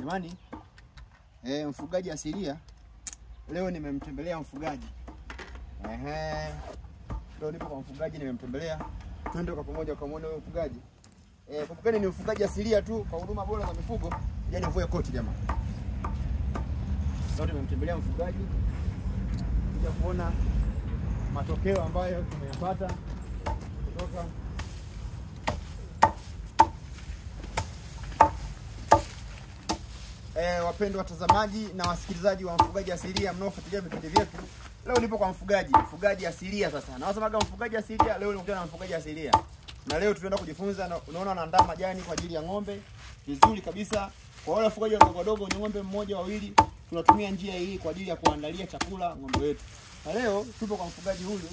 Jamani, mfugaji asilia. Leo nimemtembelea mfugaji. Leo nipo kwa mfugaji nimemtembelea. Twende kwa pamoja kwa muone huyo mfugaji. Kumbukeni ni mfugaji asilia tu kwa huduma bora za mifugo. Yaani mvue koti jamaa. Leo nimemtembelea mfugaji kuja kuona matokeo ambayo tumeyapata kutoka wapendwa watazamaji na wasikilizaji wa mfugaji asilia mnaofuatilia vipindi vyetu. Leo nipo kwa mfugaji asilia sasa. Na wasemaga mfugaji asilia, leo nimekutana na mfugaji asilia. Na leo tunaenda kujifunza na unaona anaandaa majani kwa ajili ya ng'ombe vizuri kabisa. Kwa wale wafugaji wadogo ni ng'ombe mmoja wawili, tunatumia njia hii kwa ajili ya kuandalia chakula ng'ombe wetu. Na leo tupo kwa mfugaji huyu.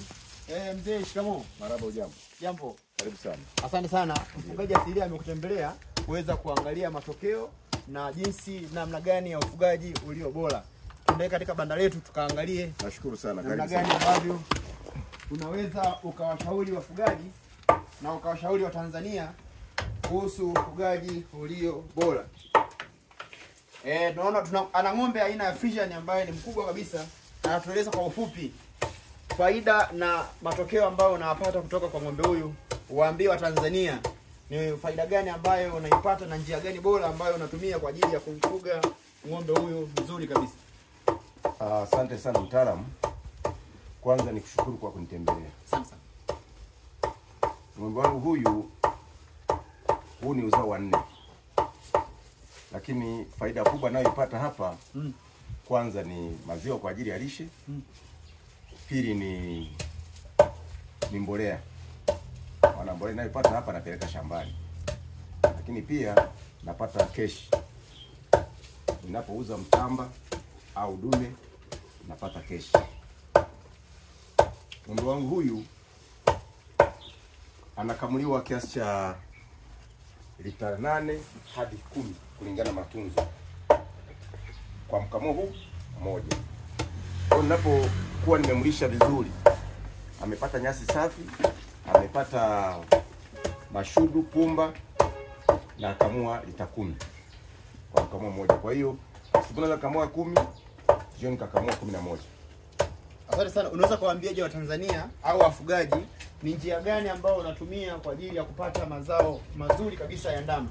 Mzee shikamoo. Marhaba, ujambo? Jambo. Karibu sana. Asante sana. Mfugaji asilia amekutembelea kuweza kuangalia matokeo na jinsi namna gani ya ufugaji ulio bora. Tuende katika banda letu tukaangalie. Nashukuru sana. Namna gani ambavyo unaweza ukawashauri wafugaji na ukawashauri wa Tanzania kuhusu ufugaji ulio bora. Tunaona ana ng'ombe aina ya Friesian ambaye ni mkubwa kabisa. Anatueleza kwa ufupi faida na matokeo ambayo unayapata kutoka kwa ng'ombe huyu. Waambie wa Tanzania ni faida gani ambayo unaipata na njia gani bora ambayo unatumia kwa ajili ya kumfuga ng'ombe huyu vizuri kabisa. Asante sana mtaalamu. Kwanza nikushukuru kwa kunitembelea. Asante sana. Ng'ombe wangu huu ni uzao wa 4. Lakini faida kubwa nayoipata hapa kwanza ni maziwa kwa ajili ya lishe. Pili ni mbolea. Wana mbolea nayoipata hapa napeleka shambani. Lakini pia napata keshi. Ninapouza mtamba au dume napata keshi. Ng'ombe wangu huyu anakamuliwa kiasi cha lita 8 hadi 10 kulingana matunzo. Kwa mkamo huu mmoja. Kwa ninapokuwa nimemlisha vizuri, amepata nyasi safi, amepata mashudu, pumba, na akamua lita 10 kwa mkamo mmoja. Kwa hiyo siku naweza kamua 10, jioni kakamua 11. Asante sana. Unaweza kuwaambiaje wa Tanzania au wafugaji ni njia gani ambayo unatumia kwa ajili ya kupata mazao mazuri kabisa ya ndama?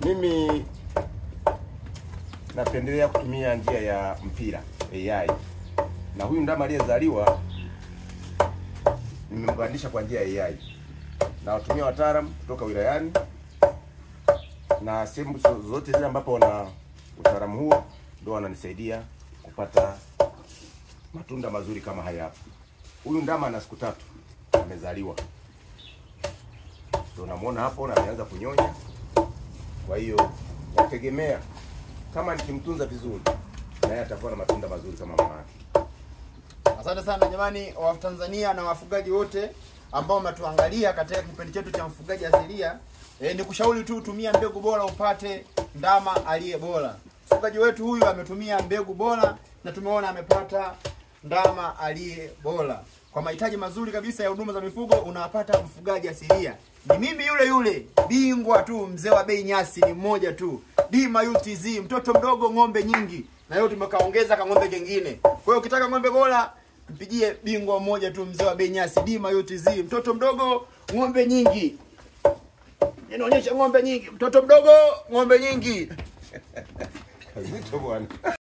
Mimi napendelea kutumia njia ya mpira AI. Na huyu ndama aliyezaliwa nimembadilisha kwa njia ya AI. Na watumia wataalamu kutoka wilayani na sehemu zote zile ambapo wana utaalamu huo ndio wananisaidia kupata matunda mazuri kama haya hapa. Huyu ndama ana siku 3 amezaliwa. Ndio unamuona hapo na ameanza kunyonya. Kwa hiyo nategemea kama nikimtunza vizuri naye atakuwa na matunda mazuri kama mama yake. Asante sana jamani wa Tanzania na wafugaji wote ambao mnatuangalia katika kipindi chetu cha mfugaji asilia. Ni kushauri tu tumia mbegu bora upate ndama aliye bora. Mfugaji wetu huyu ametumia mbegu bora na tumeona amepata ndama aliye bora. Kwa mahitaji mazuri kabisa ya huduma za mifugo unapata mfugaji asilia. Ni mimi yule bingwa tu, mzee wa bei nyasi ni mmoja tu. Dima UTZ, mtoto mdogo ng'ombe nyingi. Na leo tumekaongeza ka ng'ombe kingine. Kwa hiyo ukitaka ng'ombe bora mpigie bingwa mmoja tu, mzee wa bei nyasi, Dima UTZ, mtoto mdogo ng'ombe nyingi. Inaonyesha ng'ombe nyingi, mtoto mdogo ng'ombe nyingi. Kazito bwana.